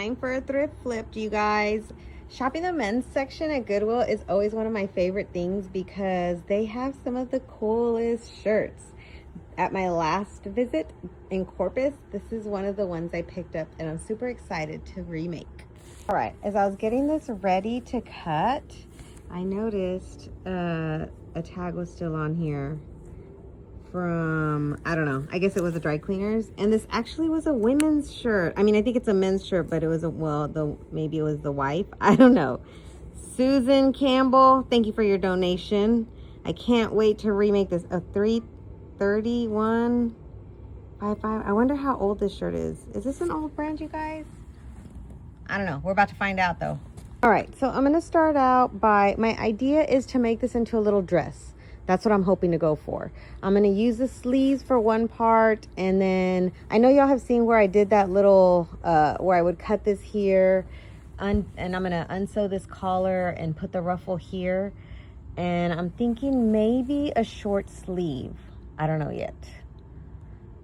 time for a thrift flip, you guys. Shopping the men's section at Goodwill is always one of my favorite things because they have some of the coolest shirts. At my last visit in Corpus, this is one of the ones I picked up and I'm super excited to remake. All right, as I was getting this ready to cut, I noticed a tag was still on here from, I don't know, I guess it was a dry cleaners, and this actually was a women's shirt. I mean, I think it's a men's shirt, but it was maybe it was the wife, I don't know. Susan Campbell, thank you for your donation. I can't wait to remake this. A 33155. I wonder how old this shirt is. Is this an old brand, you guys? I don't know, we're about to find out though. All right, so I'm gonna start out by, my idea is to make this into a little dress. That's what I'm hoping to go for. I'm gonna use the sleeves for one part, and then I know y'all have seen where I did that little, where I would cut this here, and I'm gonna unsew this collar and put the ruffle here. And I'm thinking maybe a short sleeve. I don't know yet.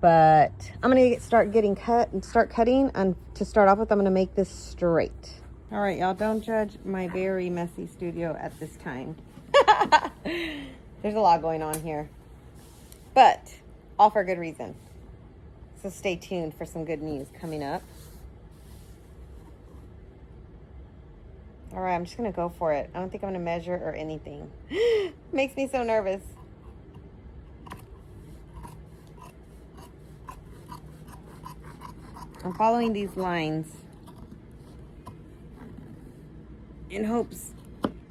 But I'm gonna start cutting, and to start off with, I'm gonna make this straight. All right, y'all, don't judge my very messy studio at this time. There's a lot going on here, but all for a good reason. So stay tuned for some good news coming up. All right, I'm just gonna go for it. I don't think I'm gonna measure or anything. Makes me so nervous. I'm following these lines in hopes,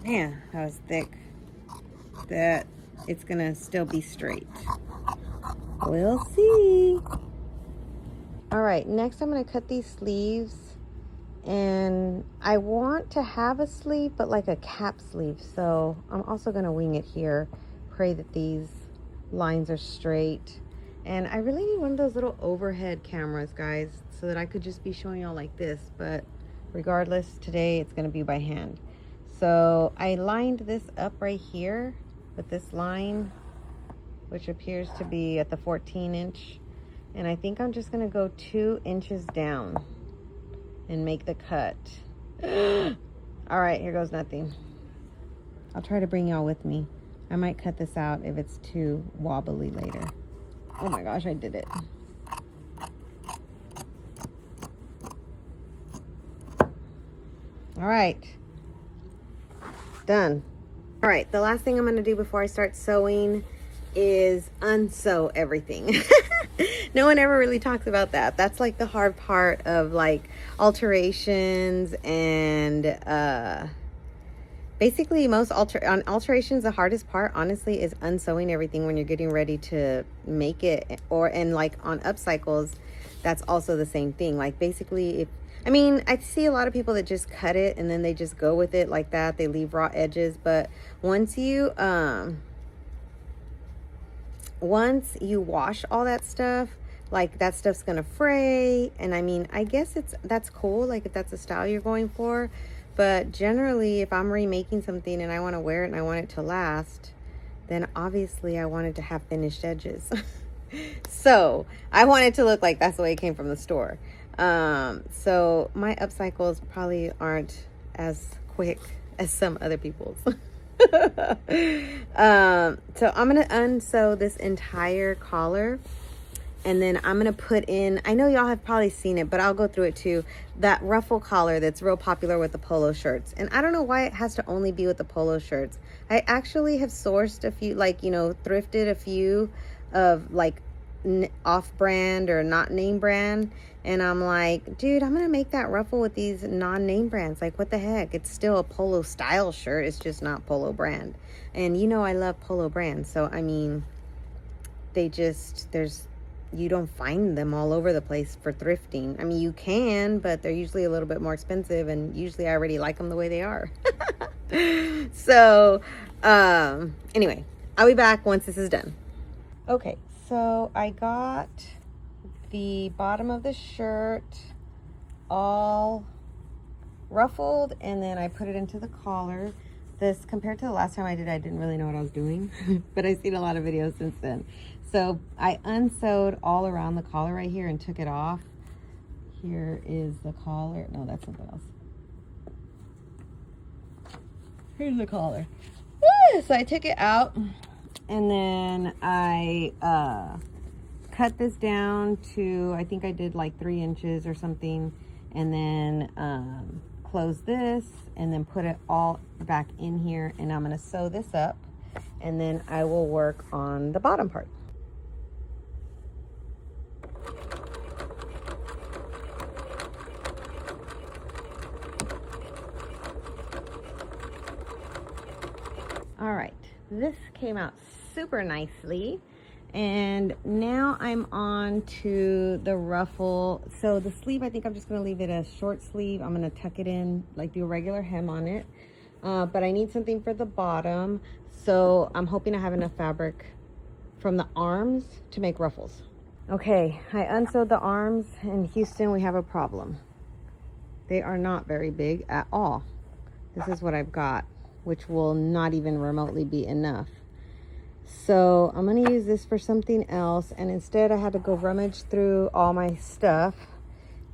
man, that was thick, that it's gonna still be straight. We'll see. All right, next I'm gonna cut these sleeves, and I want to have a sleeve, but like a cap sleeve. So I'm also gonna wing it here, pray that these lines are straight. And I really need one of those little overhead cameras, guys, so that I could just be showing y'all like this, but regardless, today it's gonna be by hand. So I lined this up right here with this line, which appears to be at the 14-inch. And I think I'm just gonna go 2 inches down and make the cut. All right, here goes nothing. I'll try to bring y'all with me. I might cut this out if it's too wobbly later. Oh my gosh, I did it. All right, done. All right, the last thing I'm gonna do before I start sewing is unsew everything. No one ever really talks about that. That's like the hard part of like alterations, and basically most alterations, the hardest part honestly is unsewing everything when you're getting ready to make it. And like on upcycles, that's also the same thing. Like basically, I mean, I see a lot of people that just cut it and then they just go with it like that. They leave raw edges. But once you wash all that stuff, like that stuff's gonna fray. And I mean, I guess that's cool, like if that's the style you're going for. But generally, if I'm remaking something and I want to wear it and I want it to last, then obviously I want it to have finished edges. So I want it to look like that's the way it came from the store. So my upcycles probably aren't as quick as some other people's. So I'm gonna unsew this entire collar, and then I'm gonna put in, I know y'all have probably seen it, but I'll go through it too, that ruffle collar that's real popular with the polo shirts. And I don't know why it has to only be with the polo shirts. I actually have sourced a few, like, you know, thrifted a few of like off-brand or not name brand, and I'm like, dude, I'm gonna make that ruffle with these non-name brands. Like, what the heck? It's still a polo style shirt, it's just not polo brand. And you know I love polo brands, so I mean, you don't find them all over the place for thrifting. I mean, you can, but they're usually a little bit more expensive, and usually I already like them the way they are. So anyway, I'll be back once this is done. Okay, so I got the bottom of the shirt all ruffled, and then I put it into the collar. This, compared to the last time I didn't really know what I was doing, but I've seen a lot of videos since then. So I unsewed all around the collar right here and took it off Here is the collar. No, that's something else. Here's the collar. So I took it out, and then I cut this down to, I think I did like 3 inches or something, and then close this, and then put it all back in here, and I'm gonna sew this up, and then I will work on the bottom part. All right, this came out super nicely. And now I'm on to the ruffle. So the sleeve, I think I'm just gonna leave it a short sleeve. I'm gonna tuck it in, like do a regular hem on it. But I need something for the bottom. So I'm hoping I have enough fabric from the arms to make ruffles. Okay, I unsewed the arms. In Houston, we have a problem. They are not very big at all. This is what I've got, which will not even remotely be enough. So I'm going to use this for something else, and instead I had to go rummage through all my stuff,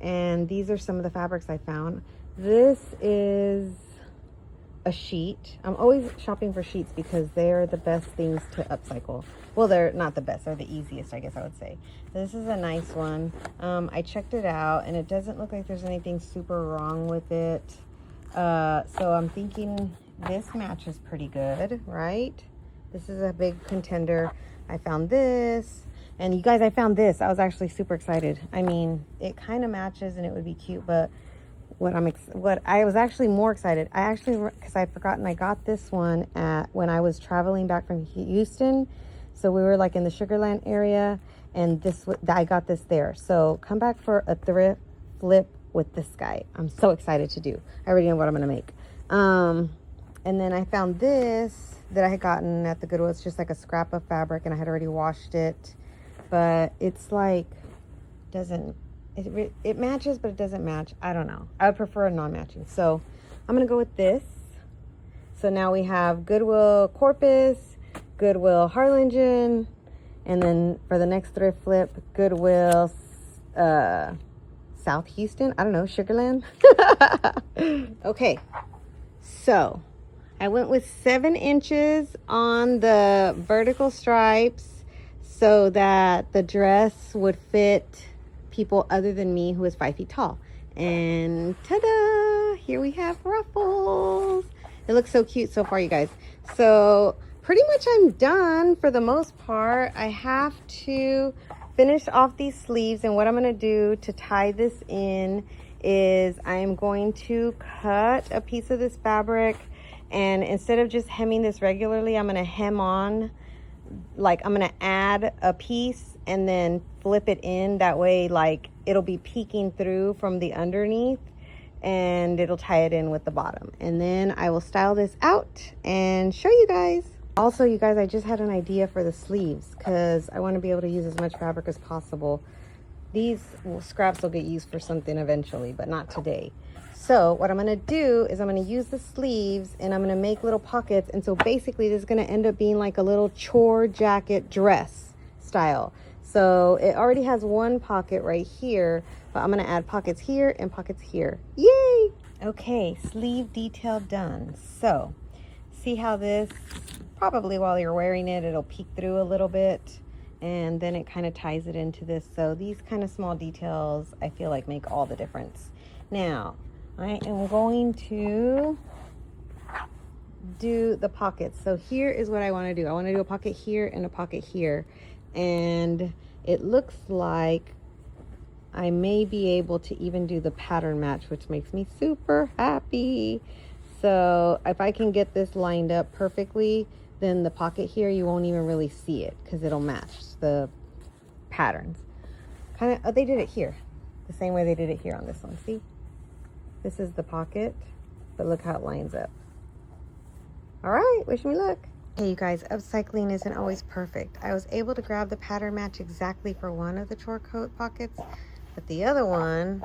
and these are some of the fabrics I found. This is a sheet. I'm always shopping for sheets because they're the best things to upcycle. Well, they're not the best, they're the easiest, I guess I would say. This is a nice one. I checked it out, and it doesn't look like there's anything super wrong with it. So I'm thinking this matches pretty good, right? This is a big contender. I found this, and you guys, I found this. I was actually super excited. I mean, it kind of matches and it would be cute, but what I was actually more excited. Because I'd forgotten I got this one when I was traveling back from Houston. So we were like in the Sugarland area, and I got this there. So come back for a thrift flip with this guy. I'm so excited to do. I already know what I'm gonna make. And then I found this that I had gotten at the Goodwill. It's just like a scrap of fabric, and I had already washed it, but it's like it matches, but it doesn't match. I don't know. I would prefer a non-matching, so I'm gonna go with this. So now we have Goodwill Corpus, Goodwill Harlingen, and then for the next thrift flip, Goodwill South Houston. I don't know, Sugarland. Okay, so I went with 7 inches on the vertical stripes so that the dress would fit people other than me who is 5 feet tall. And ta-da! Here we have ruffles. It looks so cute so far, you guys. So pretty much I'm done for the most part. I have to finish off these sleeves, and what I'm going to do to tie this in is I'm going to cut a piece of this fabric, and instead of just hemming this regularly, I'm going to hem on, like I'm going to add a piece and then flip it in. That way, like, it'll be peeking through from the underneath, and it'll tie it in with the bottom. And then I will style this out and show you guys. Also, you guys, I just had an idea for the sleeves because I want to be able to use as much fabric as possible. These scraps will get used for something eventually, but not today. So what I'm going to do is I'm going to use the sleeves, and I'm going to make little pockets. And so basically this is going to end up being like a little chore jacket dress style. So it already has one pocket right here, but I'm going to add pockets here and pockets here. Yay! Okay, sleeve detail done. So see how this, probably while you're wearing it, it'll peek through a little bit, and then it kind of ties it into this. So these kind of small details, I feel like, make all the difference. Now, I am going to do the pockets. So here is what I want to do. I want to do a pocket here and a pocket here. And it looks like I may be able to even do the pattern match, which makes me super happy. So if I can get this lined up perfectly, then the pocket here, you won't even really see it because it'll match the patterns. Kind of, they did it here the same way they did it here on this one. See? This is the pocket, but look how it lines up. All right, wish me luck. Hey, you guys, upcycling isn't always perfect. I was able to grab the pattern match exactly for one of the chore coat pockets, but the other one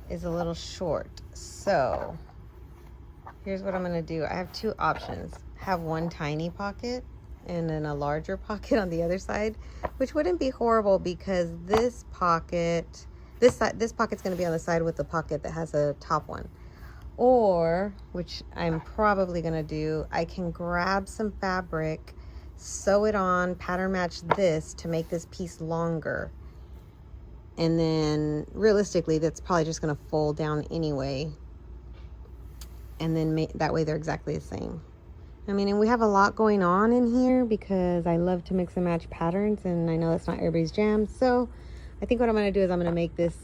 is a little short. So here's what I'm gonna do. I have 2 options. Have one tiny pocket and then a larger pocket on the other side, which wouldn't be horrible because this pocket This side, this pocket's going to be on the side with the pocket that has a top one. Or, which I'm probably going to do, I can grab some fabric, sew it on, pattern match this to make this piece longer. And then realistically, that's probably just going to fold down anyway. And then that way they're exactly the same. I mean, and we have a lot going on in here because I love to mix and match patterns, and I know that's not everybody's jam. So I think what I'm going to do is I'm going to make this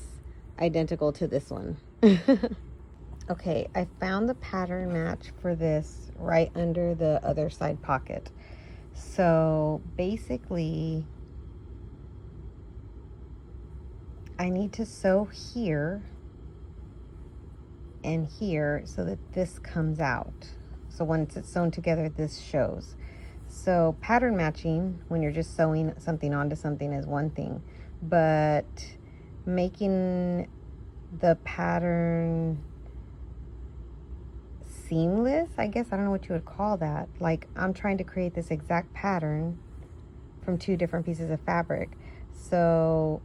identical to this one. Okay, I found the pattern match for this right under the other side pocket. So basically, I need to sew here and here so that this comes out. So once it's sewn together, this shows. So pattern matching, when you're just sewing something onto something, is one thing, but making the pattern seamless, I guess, I don't know what you would call that. Like, I'm trying to create this exact pattern from two different pieces of fabric. So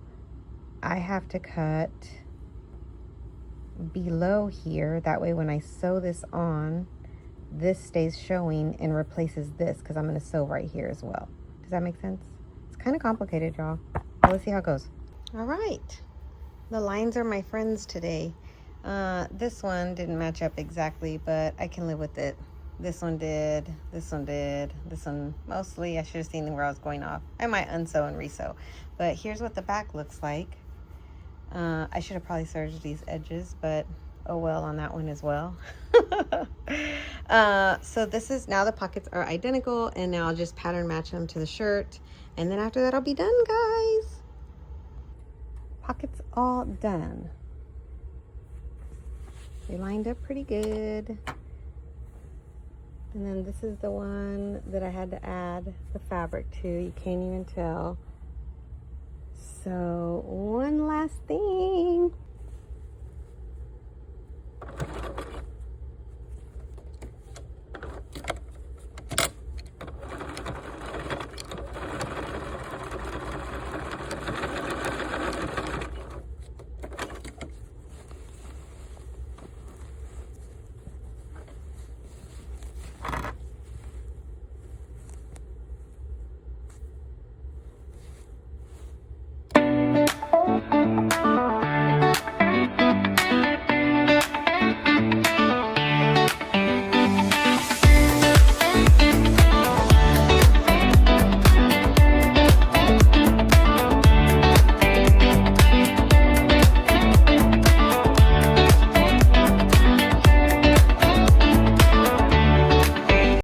I have to cut below here. That way when I sew this on, this stays showing and replaces this, because I'm going to sew right here as well. Does that make sense? It's kind of complicated, y'all. Let's see how it goes. All right. The lines are my friends today. This one didn't match up exactly, but I can live with it. This one did, this one did, this one mostly. I should have seen where I was going off. I might unsew and resew. But here's what the back looks like. I should have probably serged these edges, but oh well on that one as well. So this is, now the pockets are identical, and now I'll just pattern match them to the shirt. And then after that, I'll be done, guys. Pockets all done. They lined up pretty good. And then this is the one that I had to add the fabric to. You can't even tell. So one last thing.